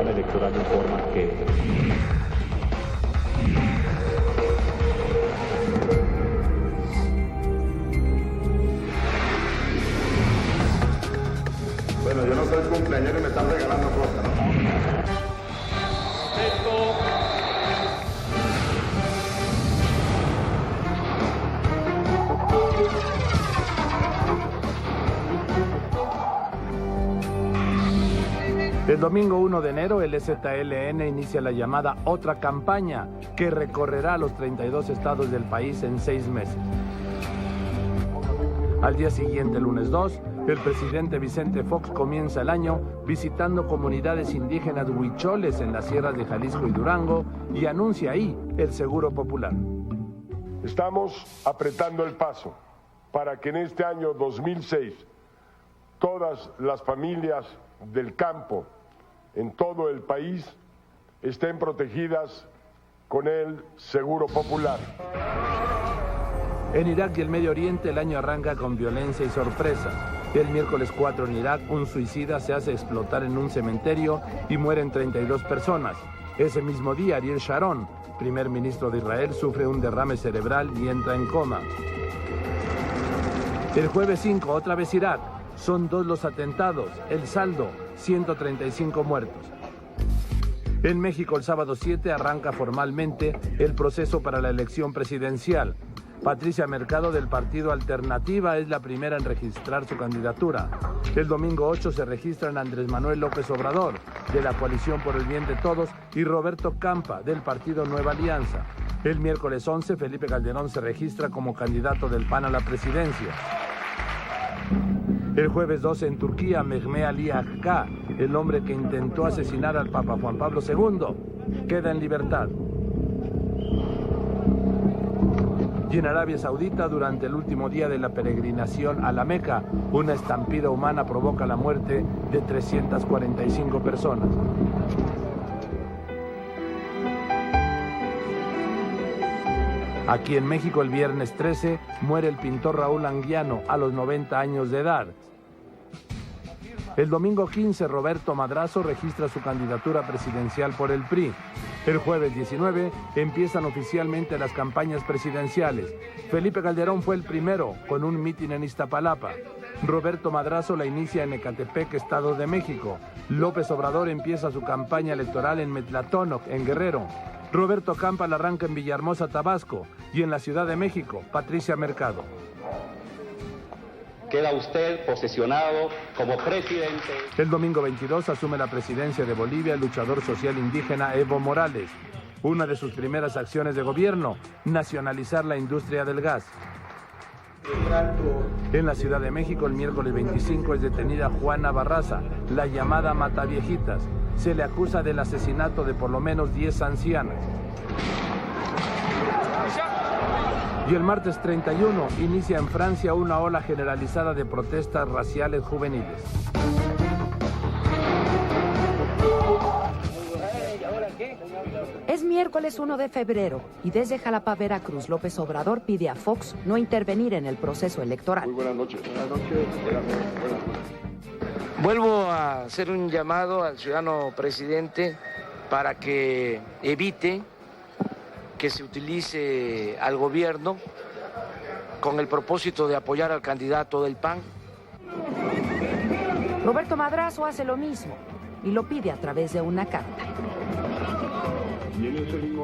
Central Electoral informa que... Bueno, yo no soy cumpleañero y me están regalando cosas, ¿no? El domingo 1 de enero, el EZLN inicia la llamada Otra Campaña, que recorrerá los 32 estados del país en 6 meses. Al día siguiente, lunes 2, el presidente Vicente Fox comienza el año visitando comunidades indígenas huicholes en las sierras de Jalisco y Durango y anuncia ahí el Seguro Popular. Estamos apretando el paso para que en este año 2006 todas las familias del campo en todo el país estén protegidas con el Seguro Popular. En Irak y el Medio Oriente el año arranca con violencia y sorpresa. El miércoles 4 en Irak, un suicida se hace explotar en un cementerio y mueren 32 personas. Ese mismo día, Ariel Sharon, primer ministro de Israel, sufre un derrame cerebral y entra en coma. El jueves 5, otra vez Irak. Son 2 los atentados. El saldo, 135 muertos. En México, el sábado 7 arranca formalmente el proceso para la elección presidencial. Patricia Mercado, del partido Alternativa, es la primera en registrar su candidatura. El domingo 8 se registran Andrés Manuel López Obrador, de la Coalición por el Bien de Todos, y Roberto Campa, del partido Nueva Alianza. El miércoles 11, Felipe Calderón se registra como candidato del PAN a la presidencia. El jueves 12 en Turquía, Mehmet Ali Agca, el hombre que intentó asesinar al Papa Juan Pablo II, queda en libertad. Y en Arabia Saudita, durante el último día de la peregrinación a la Meca, una estampida humana provoca la muerte de 345 personas. Aquí en México, el viernes 13, muere el pintor Raúl Anguiano a los 90 años de edad. El domingo 15, Roberto Madrazo registra su candidatura presidencial por el PRI. El jueves 19 empiezan oficialmente las campañas presidenciales. Felipe Calderón fue el primero con un mitin en Iztapalapa. Roberto Madrazo la inicia en Ecatepec, Estado de México. López Obrador empieza su campaña electoral en Metlatónoc, en Guerrero. Roberto Campa la arranca en Villahermosa, Tabasco. Y en la Ciudad de México, Patricia Mercado. Queda usted posesionado como presidente. El domingo 22 asume la presidencia de Bolivia el luchador social indígena Evo Morales. Una de sus primeras acciones de gobierno, nacionalizar la industria del gas. En la Ciudad de México, el miércoles 25 es detenida Juana Barraza, la llamada Mataviejitas. Se le acusa del asesinato de por lo menos 10 ancianas. Y el martes 31 inicia en Francia una ola generalizada de protestas raciales juveniles. Es miércoles 1 de febrero y desde Jalapa, Veracruz, López Obrador pide a Fox no intervenir en el proceso electoral. Muy buenas noches. Buenas noches. Vuelvo a hacer un llamado al ciudadano presidente para que evite que se utilice al gobierno con el propósito de apoyar al candidato del PAN. Roberto Madrazo hace lo mismo y lo pide a través de una carta.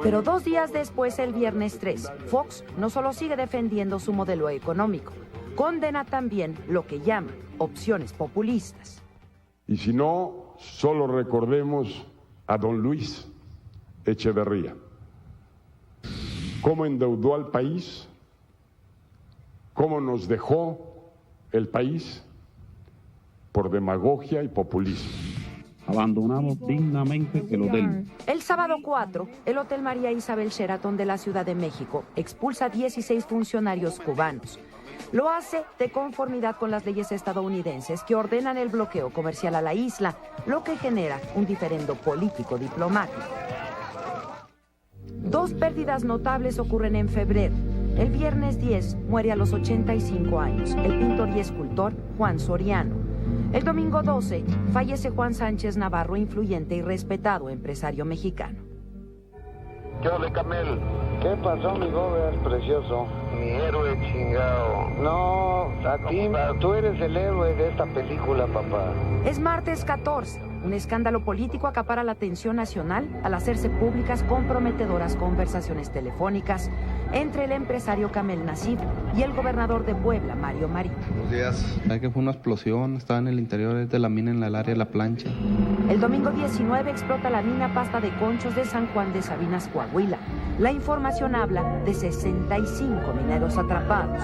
Pero 2 días después, el viernes 3, Fox no solo sigue defendiendo su modelo económico, condena también lo que llama opciones populistas. Y si no, solo recordemos a don Luis Echeverría. Cómo endeudó al país, cómo nos dejó el país por demagogia y populismo. Abandonamos dignamente el hotel. El sábado 4, el Hotel María Isabel Sheraton de la Ciudad de México expulsa a 16 funcionarios cubanos. Lo hace de conformidad con las leyes estadounidenses que ordenan el bloqueo comercial a la isla, lo que genera un diferendo político-diplomático. 2 pérdidas notables ocurren en febrero. El viernes 10 muere a los 85 años el pintor y escultor Juan Soriano. El domingo 12 fallece Juan Sánchez Navarro, influyente y respetado empresario mexicano. ¿Qué onda, Camel? ¿Qué pasó, mi Gómez precioso? Mi héroe chingado. No, a ti, tú eres el héroe de esta película, papá. Es martes 14. Un escándalo político acapara la atención nacional al hacerse públicas comprometedoras conversaciones telefónicas entre el empresario Kamel Nacib y el gobernador de Puebla, Mario Marín. Buenos días. ¿Sabes que fue una explosión? Estaba en el interior de la mina, en el área de la plancha. El domingo 19 explota la mina Pasta de Conchos de San Juan de Sabinas, Coahuila. La información habla de 65 mineros atrapados.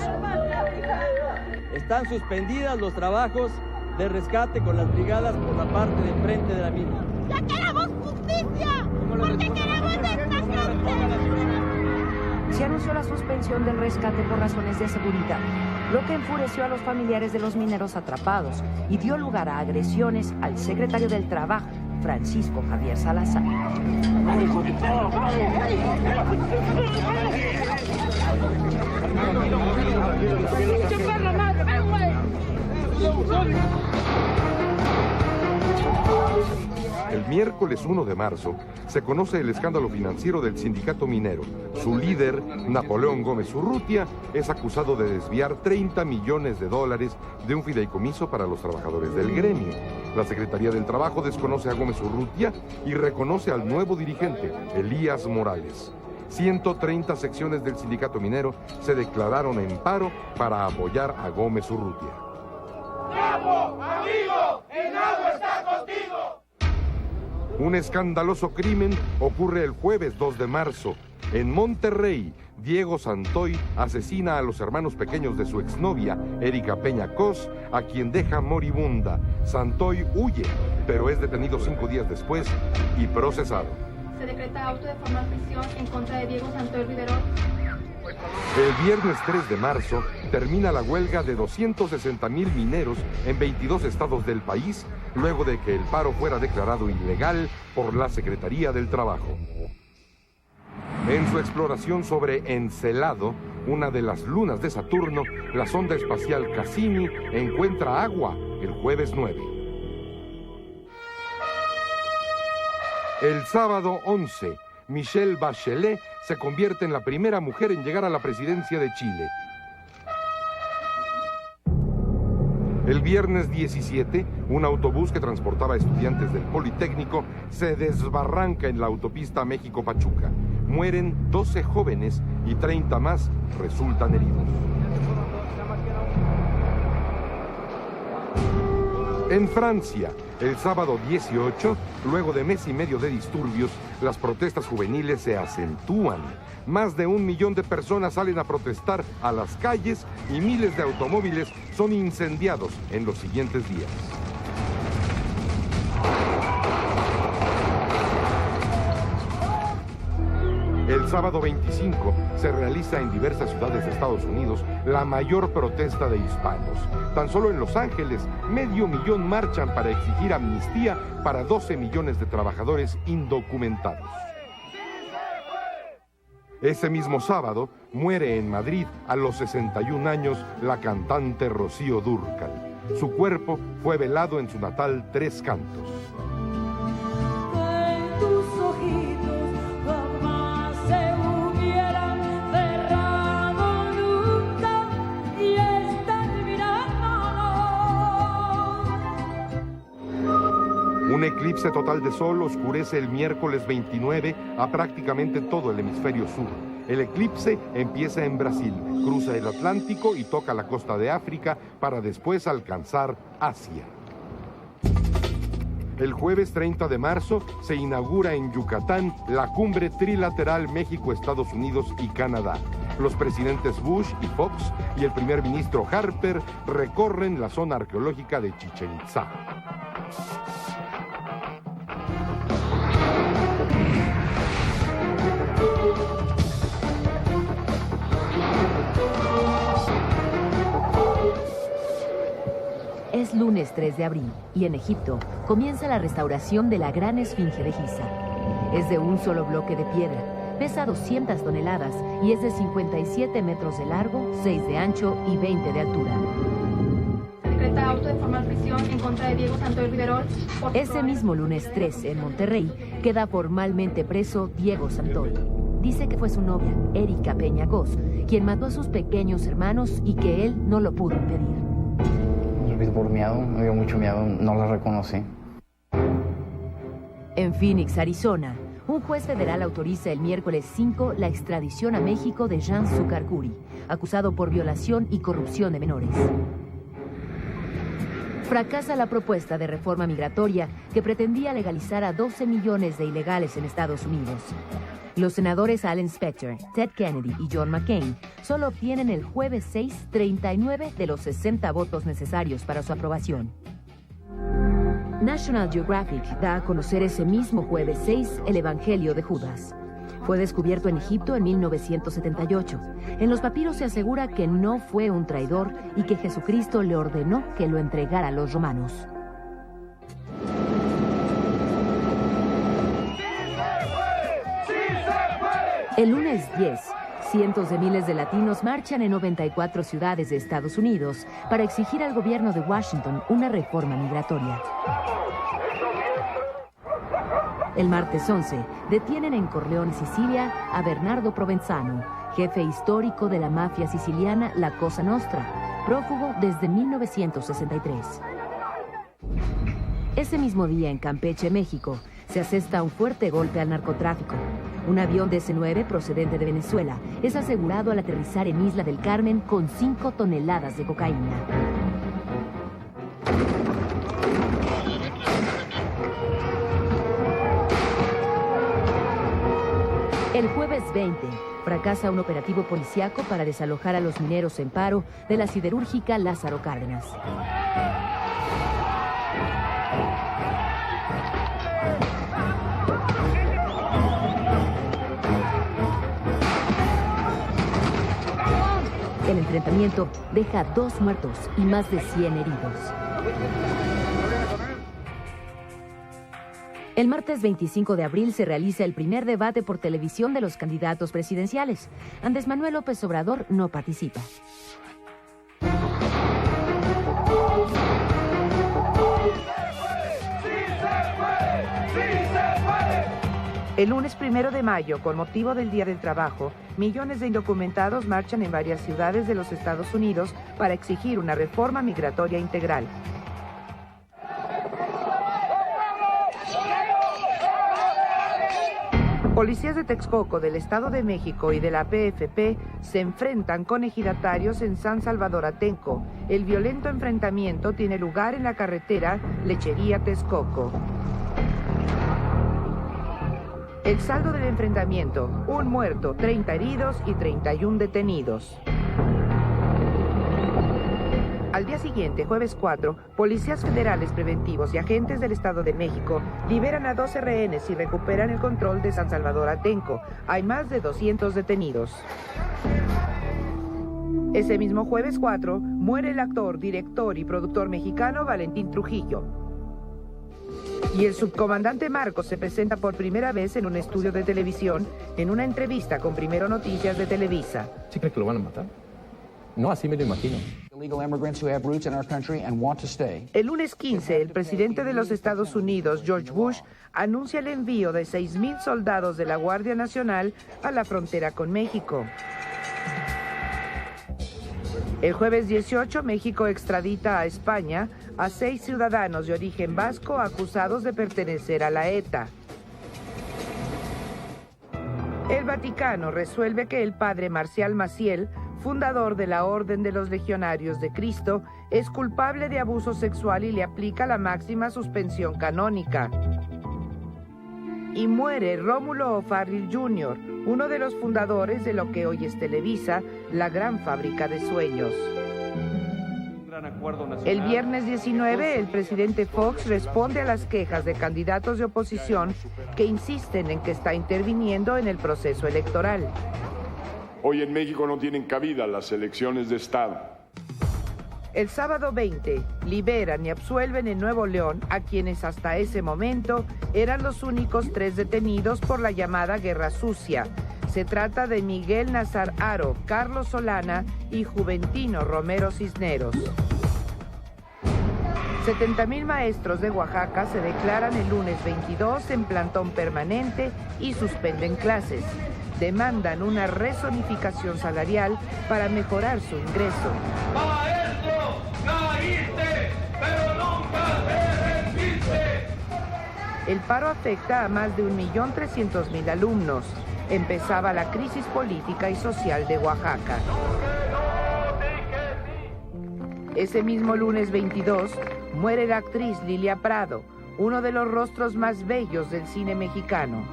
Están suspendidas los trabajos de rescate con las brigadas por la parte de frente de la mina. ¡Ya queremos justicia! ¡Porque queremos esta gente! Se anunció la suspensión del rescate por razones de seguridad, lo que enfureció a los familiares de los mineros atrapados y dio lugar a agresiones al secretario del Trabajo, Francisco Javier Salazar. El miércoles 1 de marzo se conoce el escándalo financiero del sindicato minero. Su líder, Napoleón Gómez Urrutia, es acusado de desviar $30 millones de un fideicomiso para los trabajadores del gremio. La Secretaría del Trabajo desconoce a Gómez Urrutia y reconoce al nuevo dirigente, Elías Morales. 130 secciones del sindicato minero se declararon en paro para apoyar a Gómez Urrutia. ¡Bravo, amigo! ¡El agua está contigo! Un escandaloso crimen ocurre el jueves 2 de marzo. En Monterrey, Diego Santoy asesina a los hermanos pequeños de su exnovia, Erika Peña Cos, a quien deja moribunda. Santoy huye, pero es detenido 5 días después y procesado. Se decreta auto de formal prisión en contra de Diego Santoy Riverol. El viernes 3 de marzo termina la huelga de 260,000 mineros en 22 estados del país, luego de que el paro fuera declarado ilegal por la Secretaría del Trabajo. En su exploración sobre Encelado, una de las lunas de Saturno, la sonda espacial Cassini encuentra agua el jueves 9. El sábado 11, Michelle Bachelet se convierte en la primera mujer en llegar a la presidencia de Chile. El viernes 17, un autobús que transportaba estudiantes del Politécnico se desbarranca en la autopista México-Pachuca. Mueren 12 jóvenes y 30 más resultan heridos. En Francia, el sábado 18, luego de mes y medio de disturbios, las protestas juveniles se acentúan. Más de 1 millón de personas salen a protestar a las calles y miles de automóviles son incendiados en los siguientes días. El sábado 25 se realiza en diversas ciudades de Estados Unidos la mayor protesta de hispanos. Tan solo en Los Ángeles, 500,000 marchan para exigir amnistía para 12 millones de trabajadores indocumentados. Ese mismo sábado muere en Madrid a los 61 años la cantante Rocío Dúrcal. Su cuerpo fue velado en su natal Tres Cantos. Un eclipse total de sol oscurece el miércoles 29 a prácticamente todo el hemisferio sur. El eclipse empieza en Brasil, cruza el Atlántico y toca la costa de África para después alcanzar Asia. El jueves 30 de marzo se inaugura en Yucatán la cumbre trilateral México-Estados Unidos y Canadá. Los presidentes Bush y Fox y el primer ministro Harper recorren la zona arqueológica de Chichén Itzá. Es lunes 3 de abril y en Egipto comienza la restauración de la gran esfinge de Giza. Es de un solo bloque de piedra, pesa 200 toneladas y es de 57 metros de largo, 6 de ancho y 20 de altura. Se decreta solicita auto de formal prisión en contra de Diego Santoy Riverol. Ese mismo lunes 13, en Monterrey, queda formalmente preso Diego Santoy. Dice que fue su novia, Erika Peña Goss, quien mató a sus pequeños hermanos y que él no lo pudo impedir. Yo vi por miedo, me dio mucho miedo, no la reconocí. En Phoenix, Arizona, un juez federal autoriza el miércoles 5 la extradición a México de Jan Sucarcuri, acusado por violación y corrupción de menores. Fracasa la propuesta de reforma migratoria que pretendía legalizar a 12 millones de ilegales en Estados Unidos. Los senadores Alan Specter, Ted Kennedy y John McCain solo obtienen el jueves 6 39 de los 60 votos necesarios para su aprobación. National Geographic da a conocer ese mismo jueves 6 el Evangelio de Judas. Fue descubierto en Egipto en 1978. En los papiros se asegura que no fue un traidor y que Jesucristo le ordenó que lo entregara a los romanos. El lunes 10, cientos de miles de latinos marchan en 94 ciudades de Estados Unidos para exigir al gobierno de Washington una reforma migratoria. El martes 11, detienen en Corleone, Sicilia, a Bernardo Provenzano, jefe histórico de la mafia siciliana La Cosa Nostra, prófugo desde 1963. Ese mismo día, en Campeche, México, se asesta un fuerte golpe al narcotráfico. Un avión DC-9 procedente de Venezuela es asegurado al aterrizar en Isla del Carmen con 5 toneladas de cocaína. El jueves 20, fracasa un operativo policíaco para desalojar a los mineros en paro de la siderúrgica Lázaro Cárdenas. El enfrentamiento deja 2 muertos y más de 100 heridos. El martes 25 de abril se realiza el primer debate por televisión de los candidatos presidenciales. Andrés Manuel López Obrador no participa. El lunes 1 de mayo, con motivo del Día del Trabajo, millones de indocumentados marchan en varias ciudades de los Estados Unidos para exigir una reforma migratoria integral. Policías de Texcoco, del Estado de México y de la PFP se enfrentan con ejidatarios en San Salvador Atenco. El violento enfrentamiento tiene lugar en la carretera Lechería-Texcoco. El saldo del enfrentamiento: 1 muerto, 30 heridos y 31 detenidos. Al día siguiente, jueves 4, policías federales preventivos y agentes del Estado de México liberan a 12 rehenes y recuperan el control de San Salvador Atenco. Hay más de 200 detenidos. Ese mismo jueves 4, muere el actor, director y productor mexicano Valentín Trujillo. Y el subcomandante Marcos se presenta por primera vez en un estudio de televisión en una entrevista con Primero Noticias de Televisa. ¿Sí cree que lo van a matar? No, así me lo imagino. El lunes 15, el presidente de los Estados Unidos, George Bush, anuncia el envío de 6,000 soldados de la Guardia Nacional a la frontera con México. El jueves 18, México extradita a España a 6 ciudadanos de origen vasco acusados de pertenecer a la ETA. El Vaticano resuelve que el padre Marcial Maciel, fundador de la Orden de los Legionarios de Cristo, es culpable de abuso sexual y le aplica la máxima suspensión canónica. Y muere Rómulo O'Farrill Jr., uno de los fundadores de lo que hoy es Televisa, la gran fábrica de sueños. El viernes 19, el presidente Fox responde a las quejas de candidatos de oposición que insisten en que está interviniendo en el proceso electoral. Hoy en México no tienen cabida las elecciones de Estado. El sábado 20, liberan y absuelven en Nuevo León a quienes hasta ese momento eran los únicos 3 detenidos por la llamada Guerra Sucia. Se trata de Miguel Nazar Haro, Carlos Solana y Juventino Romero Cisneros. 70,000 maestros de Oaxaca se declaran el lunes 22 en plantón permanente y suspenden clases. Demandan una rezonificación salarial para mejorar su ingreso. ¡Maestro, caíste, pero nunca te rendiste! El paro afecta a más de 1.300.000 alumnos. Empezaba la crisis política y social de Oaxaca. Ese mismo lunes 22 muere la actriz Lilia Prado, uno de los rostros más bellos del cine mexicano.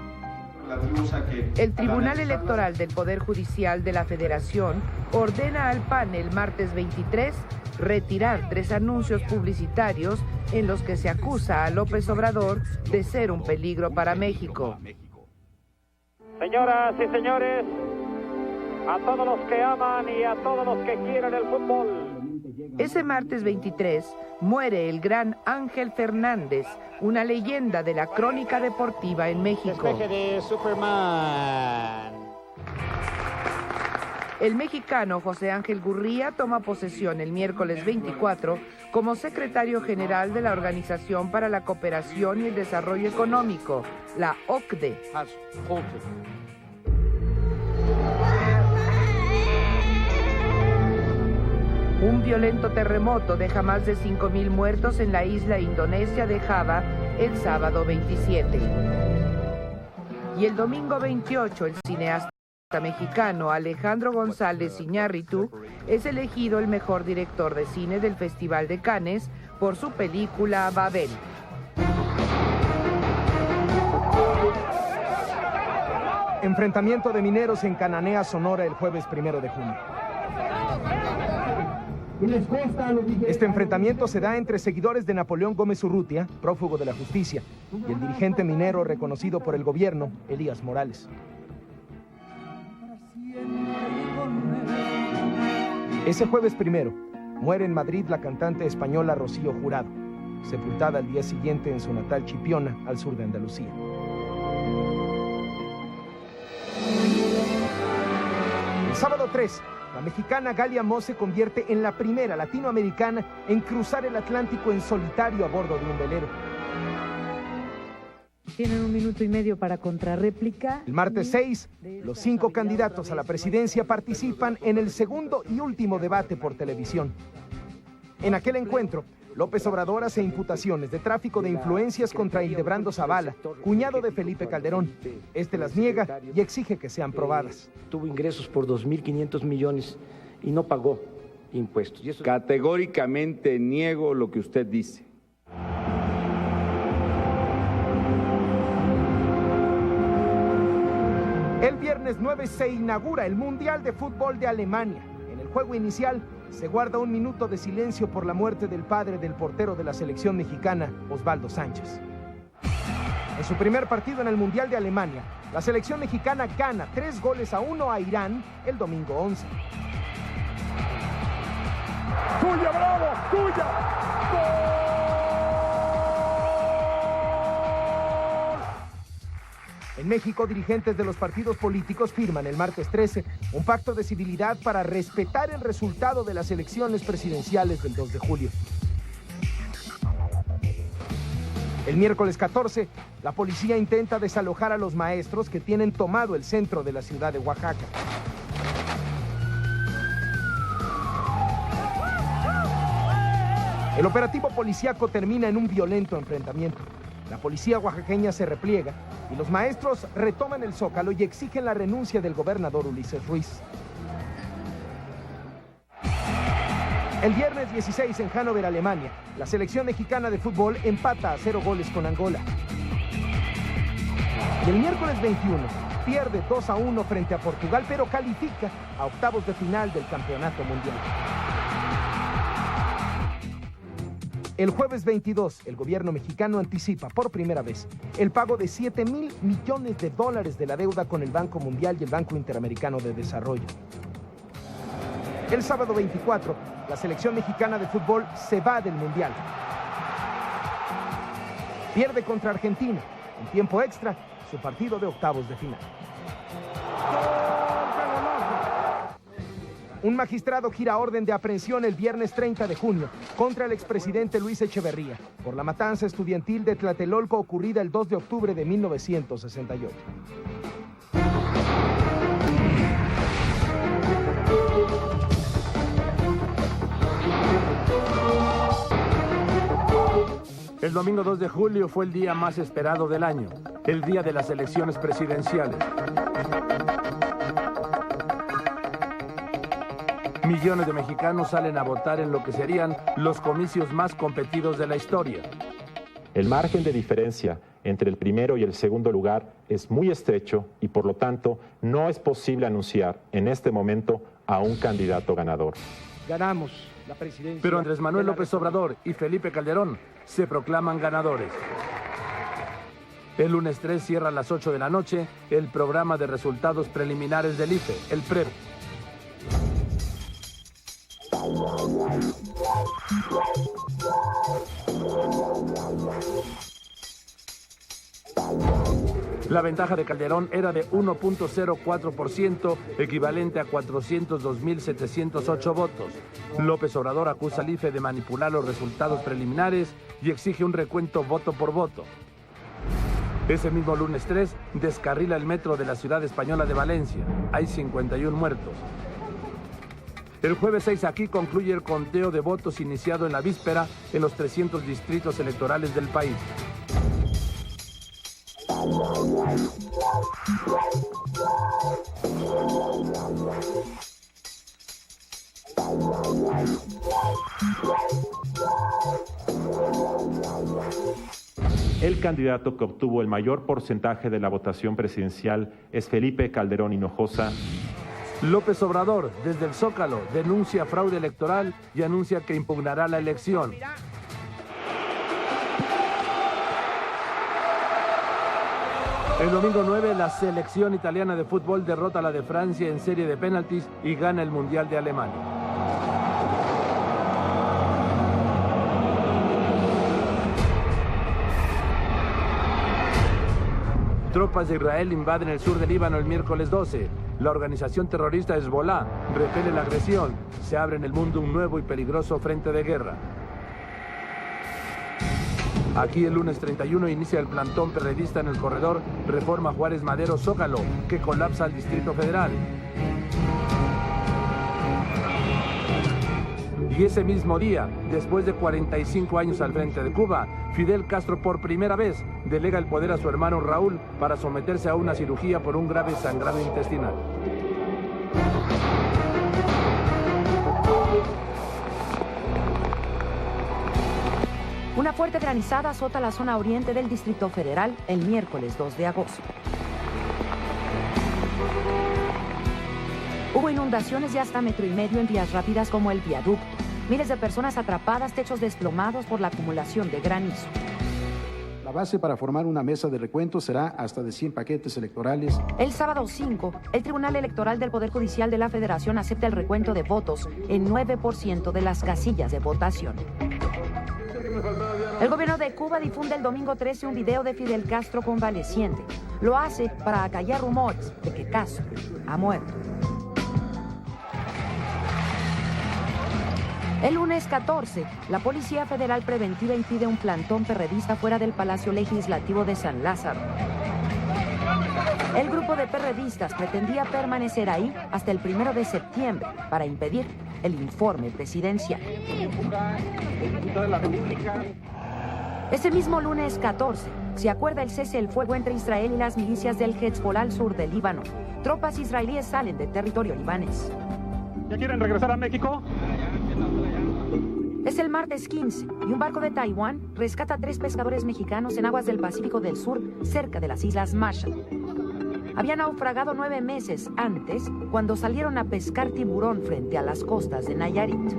El Tribunal Electoral del Poder Judicial de la Federación ordena al PAN el martes 23 retirar 3 anuncios publicitarios en los que se acusa a López Obrador de ser un peligro para México. Señoras y señores, a todos los que aman y a todos los que quieren el fútbol. Ese martes 23 muere el gran Ángel Fernández, una leyenda de la crónica deportiva en México. De Superman. El mexicano José Ángel Gurría toma posesión el miércoles 24 como secretario general de la Organización para la Cooperación y el Desarrollo Económico, la OCDE. Un violento terremoto deja más de 5,000 muertos en la isla indonesia de Java el sábado 27. Y el domingo 28, el cineasta mexicano Alejandro González Iñárritu es elegido el mejor director de cine del Festival de Cannes por su película Babel. Enfrentamiento de mineros en Cananea, Sonora, el jueves 1 de junio. Este enfrentamiento se da entre seguidores de Napoleón Gómez Urrutia, prófugo de la justicia, y el dirigente minero reconocido por el gobierno, Elías Morales. Ese jueves 1 muere en Madrid la cantante española Rocío Jurado, sepultada al día siguiente en su natal Chipiona, al sur de Andalucía. El sábado 3, la mexicana Galia Moss se convierte en la primera latinoamericana en cruzar el Atlántico en solitario a bordo de un velero. Tienen 1 minuto y medio para contrarréplica. El martes 6, los 5 candidatos a la presidencia participan en el segundo y último debate por televisión. En aquel encuentro, López Obrador hace imputaciones de tráfico de influencias contra Hildebrando Zavala, cuñado de Felipe Calderón. Este las niega y exige que sean probadas. Tuvo ingresos por 2.500 millones y no pagó impuestos. Categóricamente niego lo que usted dice. El viernes 9 se inaugura el Mundial de Fútbol de Alemania. En el juego inicial se guarda 1 minuto de silencio por la muerte del padre del portero de la selección mexicana, Osvaldo Sánchez. En su primer partido en el Mundial de Alemania, la selección mexicana gana 3-1 a Irán el domingo 11. ¡Tuya, Bravo! ¡Tuya! ¡Gol! En México, dirigentes de los partidos políticos firman el martes 13 un pacto de civilidad para respetar el resultado de las elecciones presidenciales del 2 de julio. El miércoles 14, la policía intenta desalojar a los maestros que tienen tomado el centro de la ciudad de Oaxaca. El operativo policíaco termina en un violento enfrentamiento. La policía oaxaqueña se repliega y los maestros retoman el Zócalo y exigen la renuncia del gobernador Ulises Ruiz. El viernes 16 en Hannover, Alemania, la selección mexicana de fútbol empata a 0 goles con Angola. Y el miércoles 21 pierde 2-1 frente a Portugal, pero califica a octavos de final del campeonato mundial. El jueves 22, el gobierno mexicano anticipa por primera vez el pago de $7,000 millones de la deuda con el Banco Mundial y el Banco Interamericano de Desarrollo. El sábado 24, la selección mexicana de fútbol se va del Mundial. Pierde contra Argentina, en tiempo extra, su partido de octavos de final. Un magistrado gira orden de aprehensión el viernes 30 de junio contra el expresidente Luis Echeverría por la matanza estudiantil de Tlatelolco ocurrida el 2 de octubre de 1968. El domingo 2 de julio fue el día más esperado del año, el día de las elecciones presidenciales. Millones de mexicanos salen a votar en lo que serían los comicios más competidos de la historia. El margen de diferencia entre el primero y el segundo lugar es muy estrecho y por lo tanto no es posible anunciar en este momento a un candidato ganador. Ganamos la presidencia. Pero Andrés Manuel López Obrador y Felipe Calderón se proclaman ganadores. El lunes 3 cierra a las 8 de la noche el programa de resultados preliminares del IFE, el PREP. La ventaja de Calderón era de 1.04%, equivalente a 402.708 votos. López Obrador acusa al IFE de manipular los resultados preliminares y exige un recuento voto por voto. Ese mismo lunes 3 descarrila el metro de la ciudad española de Valencia. Hay 51 muertos. El jueves 6 aquí concluye el conteo de votos iniciado en la víspera en los 300 distritos electorales del país. El candidato que obtuvo el mayor porcentaje de la votación presidencial es Felipe Calderón Hinojosa. López Obrador, desde el Zócalo, denuncia fraude electoral y anuncia que impugnará la elección. El domingo 9, la selección italiana de fútbol derrota a la de Francia en serie de penaltis y gana el Mundial de Alemania. Tropas de Israel invaden el sur del Líbano el miércoles 12. La organización terrorista Hezbollah repele la agresión. Se abre en el mundo un nuevo y peligroso frente de guerra. Aquí el lunes 31 inicia el plantón perredista en el corredor Reforma Juárez Madero Zócalo, que colapsa al Distrito Federal. Y ese mismo día, después de 45 años al frente de Cuba, Fidel Castro por primera vez delega el poder a su hermano Raúl para someterse a una cirugía por un grave sangrado intestinal. Una fuerte granizada azota la zona oriente del Distrito Federal el miércoles 2 de agosto. Hubo inundaciones de hasta 1,5 metros en vías rápidas como el viaducto. Miles de personas atrapadas, techos desplomados por la acumulación de granizo. La base para formar una mesa de recuento será hasta de 100 paquetes electorales. El sábado 5, el Tribunal Electoral del Poder Judicial de la Federación acepta el recuento de votos en 9% de las casillas de votación. El gobierno de Cuba difunde el domingo 13 un video de Fidel Castro convaleciente. Lo hace para acallar rumores de que Castro ha muerto. El lunes 14, la Policía Federal Preventiva impide un plantón perredista fuera del Palacio Legislativo de San Lázaro. El grupo de perredistas pretendía permanecer ahí hasta el 1 de septiembre para impedir el informe presidencial. Ese mismo lunes 14, se acuerda el cese del fuego entre Israel y las milicias del Hezbollah al sur del Líbano. Tropas israelíes salen de territorio libanés. ¿Ya quieren regresar a México? Es el martes 15 y un barco de Taiwán rescata a 3 pescadores mexicanos en aguas del Pacífico del Sur, cerca de las Islas Marshall. Habían naufragado 9 meses antes, cuando salieron a pescar tiburón frente a las costas de Nayarit.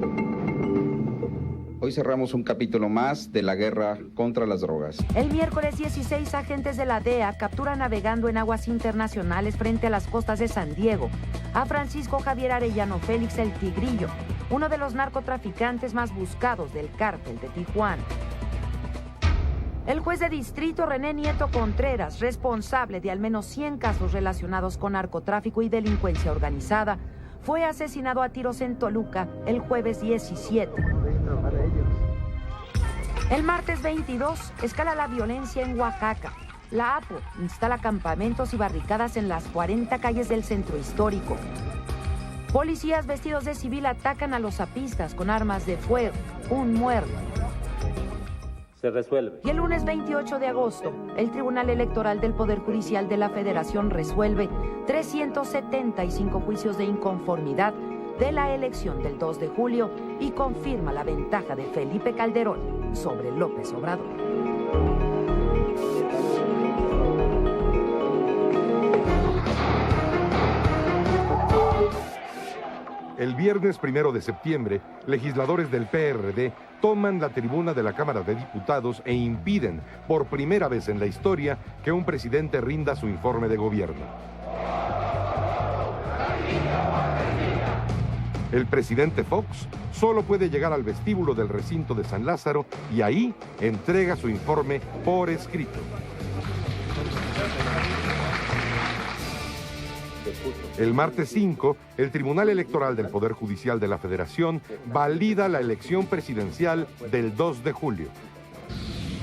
Hoy cerramos un capítulo más de la guerra contra las drogas. El miércoles 16, agentes de la DEA capturan navegando en aguas internacionales frente a las costas de San Diego a Francisco Javier Arellano Félix el Tigrillo, uno de los narcotraficantes más buscados del cártel de Tijuana. El juez de distrito René Nieto Contreras, responsable de al menos 100 casos relacionados con narcotráfico y delincuencia organizada, fue asesinado a tiros en Toluca el jueves 17. El martes 22 escala la violencia en Oaxaca. La APO instala campamentos y barricadas en las 40 calles del centro histórico. Policías vestidos de civil atacan a los zapistas con armas de fuego. Un muerto. Se resuelve. Y el lunes 28 de agosto, el Tribunal Electoral del Poder Judicial de la Federación resuelve 375 juicios de inconformidad de la elección del 2 de julio y confirma la ventaja de Felipe Calderón sobre López Obrador. El viernes 1 de septiembre, legisladores del PRD toman la tribuna de la Cámara de Diputados e impiden, por primera vez en la historia, que un presidente rinda su informe de gobierno. El presidente Fox solo puede llegar al vestíbulo del recinto de San Lázaro y ahí entrega su informe por escrito. El martes 5, el Tribunal Electoral del Poder Judicial de la Federación valida la elección presidencial del 2 de julio.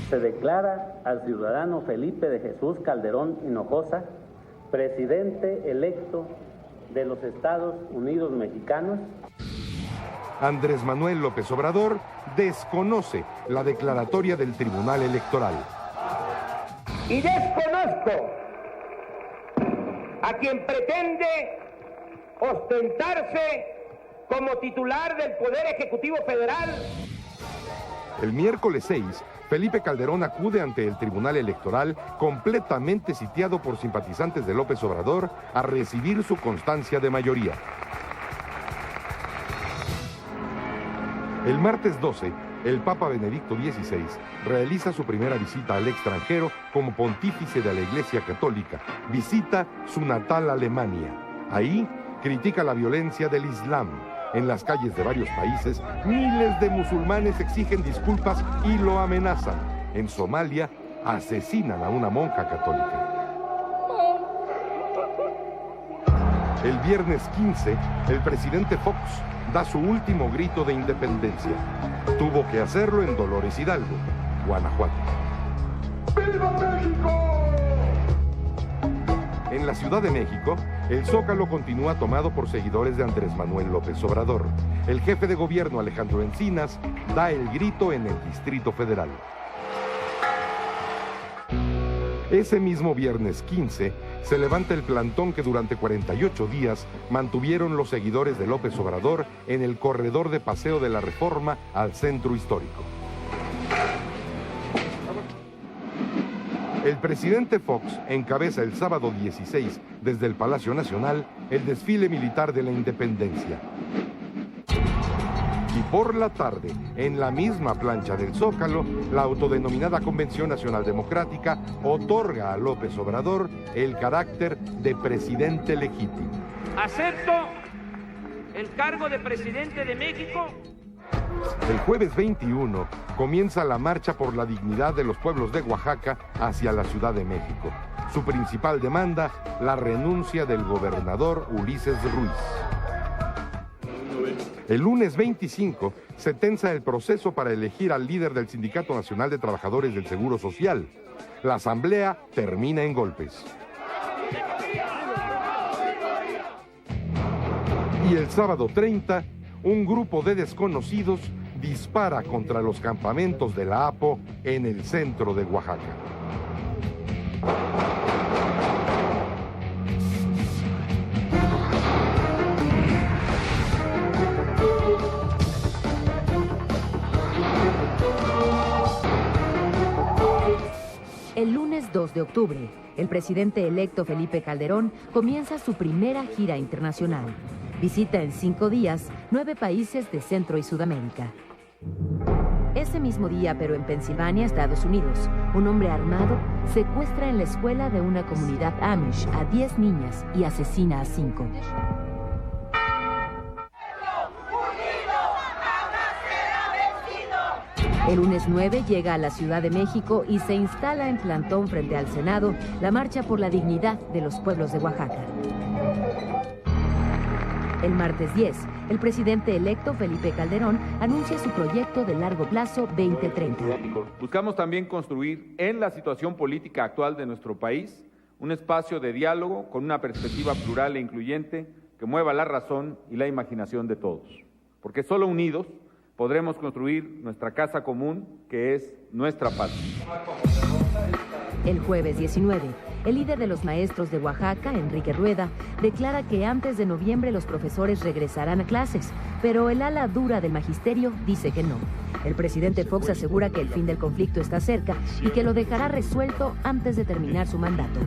Se declara al ciudadano Felipe de Jesús Calderón Hinojosa, presidente electo de los Estados Unidos Mexicanos. Andrés Manuel López Obrador desconoce la declaratoria del Tribunal Electoral. Y desconozco a quien pretende ostentarse como titular del Poder Ejecutivo Federal. El miércoles 6, Felipe Calderón acude ante el Tribunal Electoral completamente sitiado por simpatizantes de López Obrador a recibir su constancia de mayoría. El martes 12, el Papa Benedicto XVI realiza su primera visita al extranjero como pontífice de la Iglesia Católica. Visita su natal Alemania. Ahí critica la violencia del Islam. En las calles de varios países, miles de musulmanes exigen disculpas y lo amenazan. En Somalia, asesinan a una monja católica. El viernes 15, el presidente Fox da su último grito de independencia. Tuvo que hacerlo en Dolores Hidalgo, Guanajuato. ¡Viva México! En la Ciudad de México, el Zócalo continúa tomado por seguidores de Andrés Manuel López Obrador. El jefe de gobierno, Alejandro Encinas, da el grito en el Distrito Federal. Ese mismo viernes 15, se levanta el plantón que durante 48 días mantuvieron los seguidores de López Obrador en el corredor de Paseo de la Reforma al centro histórico. El presidente Fox encabeza el sábado 16, desde el Palacio Nacional, el desfile militar de la Independencia. Y por la tarde, en la misma plancha del Zócalo, la autodenominada Convención Nacional Democrática otorga a López Obrador el carácter de presidente legítimo. Acepto el cargo de presidente de México. El jueves 21 comienza la marcha por la dignidad de los pueblos de Oaxaca hacia la Ciudad de México. Su principal demanda, la renuncia del gobernador Ulises Ruiz. El lunes 25 se tensa el proceso para elegir al líder del Sindicato Nacional de Trabajadores del Seguro Social. La asamblea termina en golpes. Y el sábado 30, un grupo de desconocidos dispara contra los campamentos de la APO en el centro de Oaxaca. El lunes 2 de octubre, el presidente electo Felipe Calderón comienza su primera gira internacional. Visita en 5 días 9 países de Centro y Sudamérica. Ese mismo día, pero en Pensilvania, Estados Unidos, un hombre armado secuestra en la escuela de una comunidad Amish a 10 niñas y asesina a 5. El lunes 9 llega a la Ciudad de México y se instala en plantón frente al Senado la marcha por la dignidad de los pueblos de Oaxaca. El martes 10, el presidente electo Felipe Calderón anuncia su proyecto de largo plazo 2030. Buscamos también construir en la situación política actual de nuestro país un espacio de diálogo con una perspectiva plural e incluyente que mueva la razón y la imaginación de todos. Porque solo unidos podremos construir nuestra casa común, que es nuestra patria. El jueves 19, el líder de los maestros de Oaxaca, Enrique Rueda, declara que antes de noviembre los profesores regresarán a clases, pero el ala dura del magisterio dice que no. El presidente Fox asegura que el fin del conflicto está cerca y que lo dejará resuelto antes de terminar su mandato.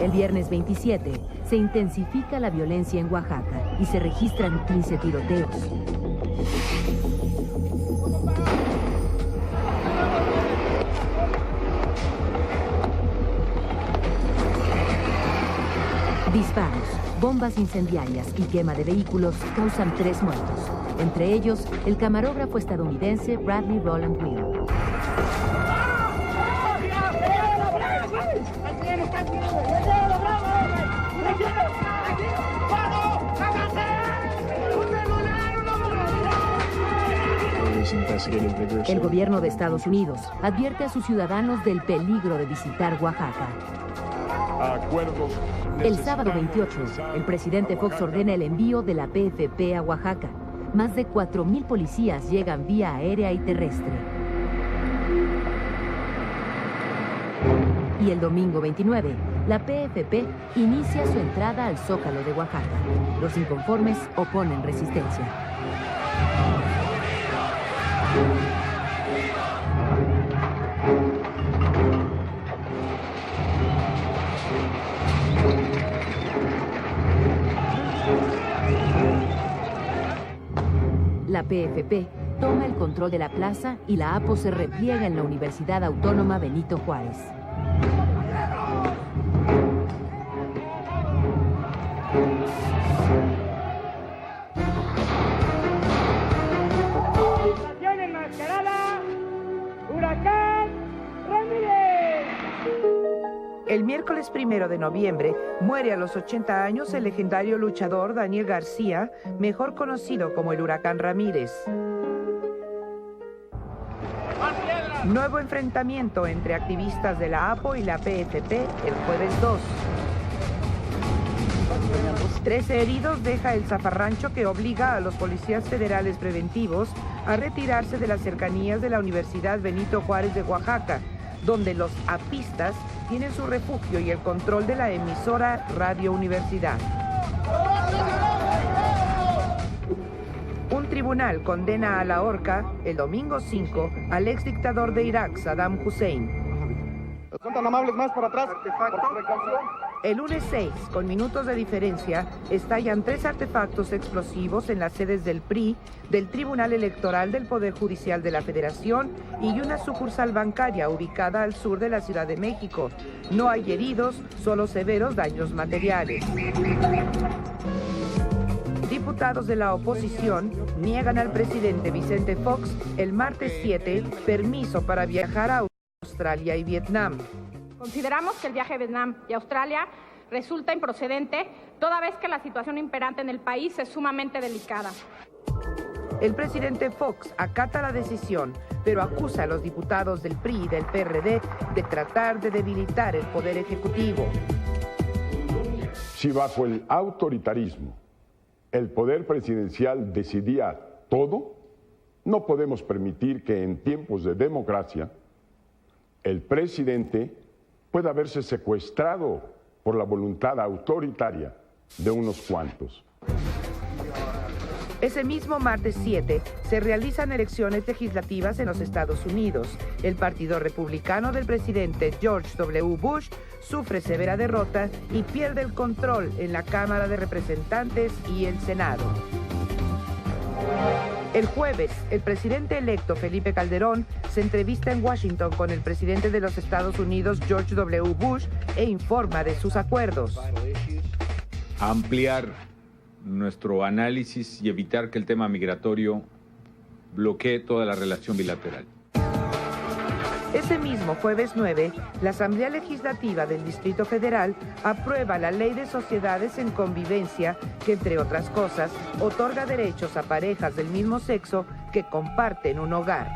El viernes 27 se intensifica la violencia en Oaxaca y se registran 15 tiroteos. Disparos, bombas incendiarias y quema de vehículos causan 3 muertos. Entre ellos, el camarógrafo estadounidense Bradley Roland Weir. El gobierno de Estados Unidos advierte a sus ciudadanos del peligro de visitar Oaxaca. El sábado 28, el presidente Fox ordena el envío de la PFP a Oaxaca. Más de 4,000 policías llegan vía aérea y terrestre. Y el domingo 29, la PFP inicia su entrada al Zócalo de Oaxaca. Los inconformes oponen resistencia. La PFP toma el control de la plaza y la APO se repliega en la Universidad Autónoma Benito Juárez. El miércoles 1 de noviembre muere a los 80 años el legendario luchador Daniel García, mejor conocido como el Huracán Ramírez. Nuevo enfrentamiento entre activistas de la APO y la PFP el jueves 2. 13 heridos deja el zafarrancho que obliga a los policías federales preventivos a retirarse de las cercanías de la Universidad Benito Juárez de Oaxaca, donde los apistas tienen su refugio y el control de la emisora Radio Universidad. Un tribunal condena a la horca, el domingo 5, al exdictador de Irak, Saddam Hussein. Son tan amables, más para atrás, por precaución. El lunes 6, con minutos de diferencia, estallan 3 artefactos explosivos en las sedes del PRI, del Tribunal Electoral del Poder Judicial de la Federación y una sucursal bancaria ubicada al sur de la Ciudad de México. No hay heridos, solo severos daños materiales. Diputados de la oposición niegan al presidente Vicente Fox el martes 7 permiso para viajar a Australia y Vietnam. Consideramos que el viaje a Vietnam y Australia resulta improcedente, toda vez que la situación imperante en el país es sumamente delicada. El presidente Fox acata la decisión, pero acusa a los diputados del PRI y del PRD de tratar de debilitar el poder ejecutivo. Si bajo el autoritarismo el poder presidencial decidía todo, no podemos permitir que en tiempos de democracia el presidente pueda verse secuestrado por la voluntad autoritaria de unos cuantos. Ese mismo martes 7 se realizan elecciones legislativas en los Estados Unidos. El Partido Republicano del presidente George W. Bush sufre severa derrota y pierde el control en la Cámara de Representantes y el Senado. El jueves, el presidente electo Felipe Calderón se entrevista en Washington con el presidente de los Estados Unidos, George W. Bush, e informa de sus acuerdos. Ampliar nuestro análisis y evitar que el tema migratorio bloquee toda la relación bilateral. Ese mismo jueves 9, la Asamblea Legislativa del Distrito Federal aprueba la Ley de Sociedades en Convivencia que, entre otras cosas, otorga derechos a parejas del mismo sexo que comparten un hogar.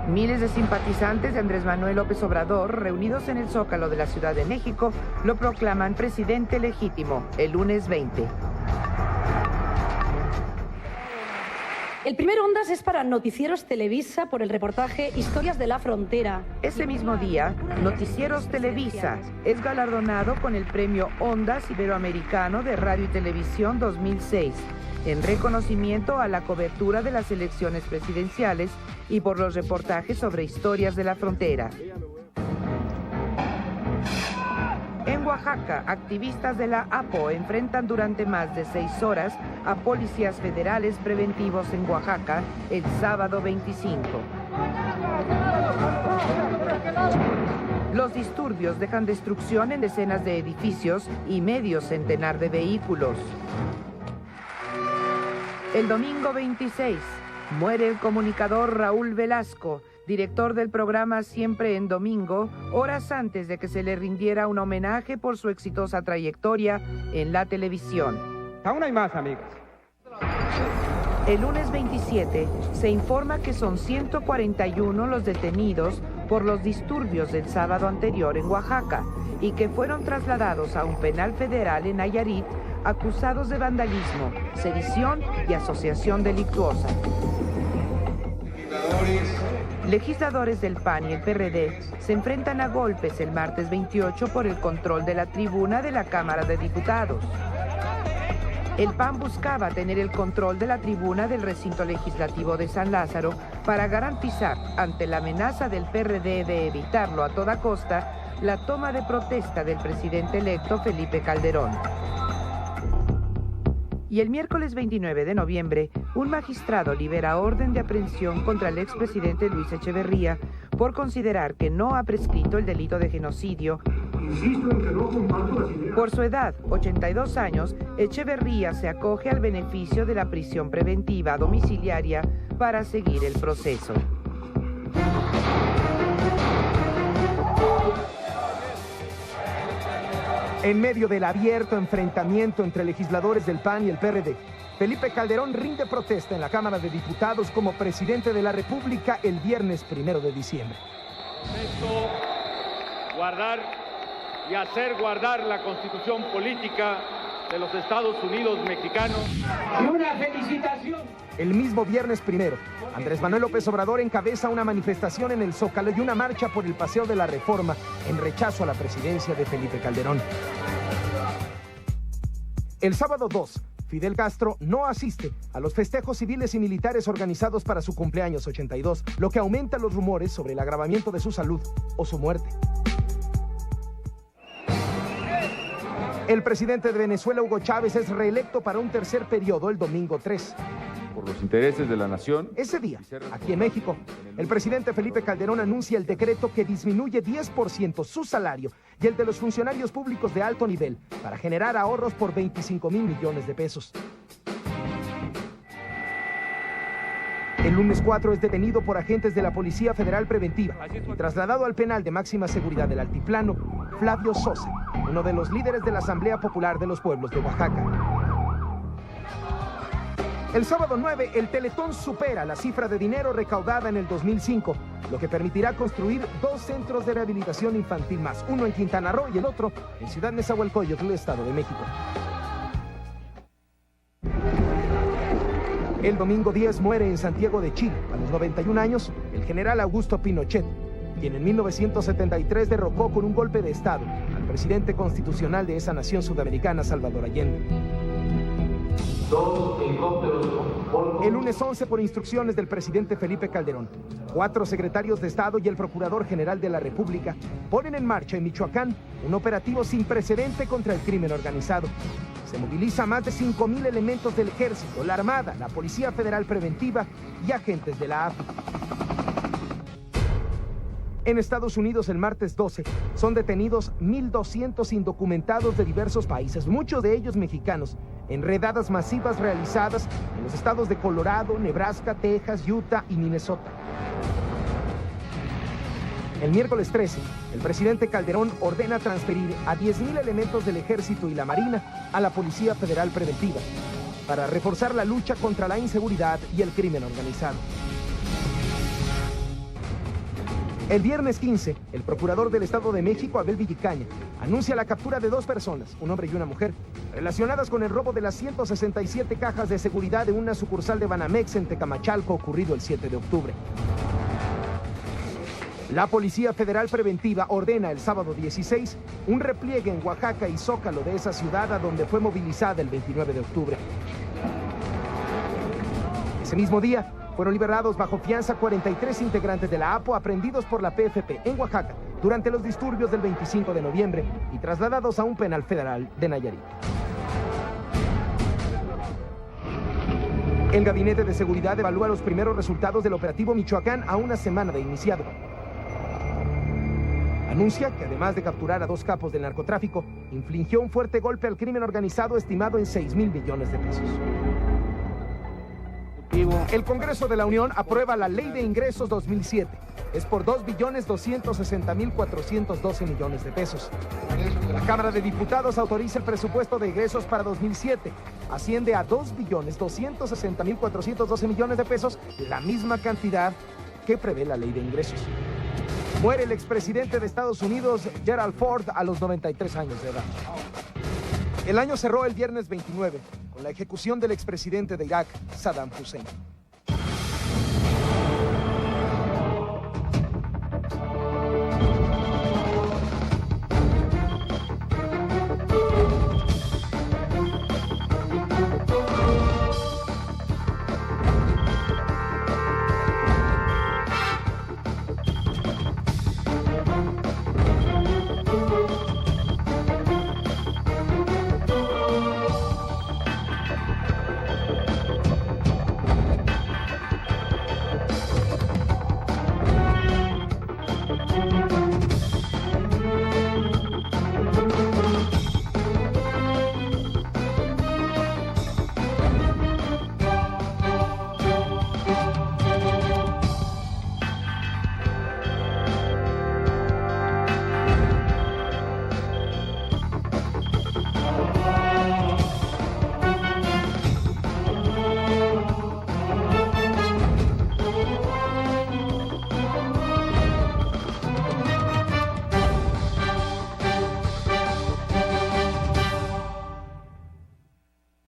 Miles de simpatizantes de Andrés Manuel López Obrador, reunidos en el Zócalo de la Ciudad de México, lo proclaman presidente legítimo el lunes 20. El primer Ondas es para Noticieros Televisa por el reportaje Historias de la Frontera. Ese mismo día, Noticieros Televisa es galardonado con el premio Ondas Iberoamericano de Radio y Televisión 2006, en reconocimiento a la cobertura de las elecciones presidenciales y por los reportajes sobre historias de la frontera. En Oaxaca, activistas de la APO enfrentan durante más de 6 horas a policías federales preventivos en Oaxaca el sábado 25. Los disturbios dejan destrucción en decenas de edificios y medio centenar de vehículos. El domingo 26, muere el comunicador Raúl Velasco, director del programa Siempre en Domingo, horas antes de que se le rindiera un homenaje por su exitosa trayectoria en la televisión. Aún hay más, amigos. El lunes 27 se informa que son 141 los detenidos por los disturbios del sábado anterior en Oaxaca y que fueron trasladados a un penal federal en Nayarit acusados de vandalismo, sedición y asociación delictuosa. Legisladores del PAN y el PRD se enfrentan a golpes el martes 28 por el control de la tribuna de la Cámara de Diputados. El PAN buscaba tener el control de la tribuna del recinto legislativo de San Lázaro para garantizar, ante la amenaza del PRD de evitarlo a toda costa, la toma de protesta del presidente electo Felipe Calderón. Y el miércoles 29 de noviembre, un magistrado libera orden de aprehensión contra el expresidente Luis Echeverría por considerar que no ha prescrito el delito de genocidio. Insisto en que no comparto las ideas. Por su edad, 82 años, Echeverría se acoge al beneficio de la prisión preventiva domiciliaria para seguir el proceso. En medio del abierto enfrentamiento entre legisladores del PAN y el PRD, Felipe Calderón rinde protesta en la Cámara de Diputados como presidente de la República el viernes 1 de diciembre. Guardar y hacer guardar la Constitución política de los Estados Unidos mexicanos. Y una felicitación. El mismo viernes 1, Andrés Manuel López Obrador encabeza una manifestación en el Zócalo y una marcha por el Paseo de la Reforma en rechazo a la presidencia de Felipe Calderón. El sábado 2, Fidel Castro no asiste a los festejos civiles y militares organizados para su cumpleaños 82, lo que aumenta los rumores sobre el agravamiento de su salud o su muerte. El presidente de Venezuela, Hugo Chávez, es reelecto para un tercer periodo el domingo 3. Por los intereses de la nación. Ese día, aquí en México, el presidente Felipe Calderón anuncia el decreto que disminuye 10% su salario y el de los funcionarios públicos de alto nivel para generar ahorros por 25,000 millones de pesos. El lunes 4 es detenido por agentes de la Policía Federal Preventiva y trasladado al penal de máxima seguridad del Altiplano, Flavio Sosa, uno de los líderes de la Asamblea Popular de los Pueblos de Oaxaca. El sábado 9, el Teletón supera la cifra de dinero recaudada en el 2005, lo que permitirá construir 2 centros de rehabilitación infantil más, uno en Quintana Roo y el otro en Ciudad Nezahualcóyotl, Estado de México. El domingo 10 muere en Santiago de Chile, a los 91 años, el general Augusto Pinochet, quien en 1973 derrocó con un golpe de Estado al presidente constitucional de esa nación sudamericana, Salvador Allende. El lunes 11, por instrucciones del presidente Felipe Calderón, 4 secretarios de Estado y el Procurador General de la República ponen en marcha en Michoacán un operativo sin precedente contra el crimen organizado. Se moviliza más de 5,000 elementos del Ejército, la Armada, la Policía Federal Preventiva y agentes de la AFI. En Estados Unidos, el martes 12, son detenidos 1,200 indocumentados de diversos países, muchos de ellos mexicanos, en redadas masivas realizadas en los estados de Colorado, Nebraska, Texas, Utah y Minnesota. El miércoles 13, el presidente Calderón ordena transferir a 10,000 elementos del Ejército y la Marina a la Policía Federal Preventiva para reforzar la lucha contra la inseguridad y el crimen organizado. El viernes 15, el procurador del Estado de México, Abel Villicaña, anuncia la captura de 2 personas, un hombre y una mujer, relacionadas con el robo de las 167 cajas de seguridad de una sucursal de Banamex en Tecamachalco ocurrido el 7 de octubre. La Policía Federal Preventiva ordena el sábado 16 un repliegue en Oaxaca y Zócalo de esa ciudad a donde fue movilizada el 29 de octubre. Ese mismo día, fueron liberados bajo fianza 43 integrantes de la APO aprehendidos por la PFP en Oaxaca durante los disturbios del 25 de noviembre y trasladados a un penal federal de Nayarit. El Gabinete de Seguridad evalúa los primeros resultados del operativo Michoacán a una semana de iniciado. Anuncia que además de capturar a 2 capos del narcotráfico, infligió un fuerte golpe al crimen organizado estimado en 6,000 millones de pesos. El Congreso de la Unión aprueba la Ley de Ingresos 2007. Es por 2,260,412 millones de pesos. La Cámara de Diputados autoriza el presupuesto de egresos para 2007. Asciende a 2,260,412 millones de pesos, la misma cantidad que prevé la Ley de Ingresos. Muere el expresidente de Estados Unidos, Gerald Ford, a los 93 años de edad. El año cerró el viernes 29 con la ejecución del expresidente de Irak, Saddam Hussein.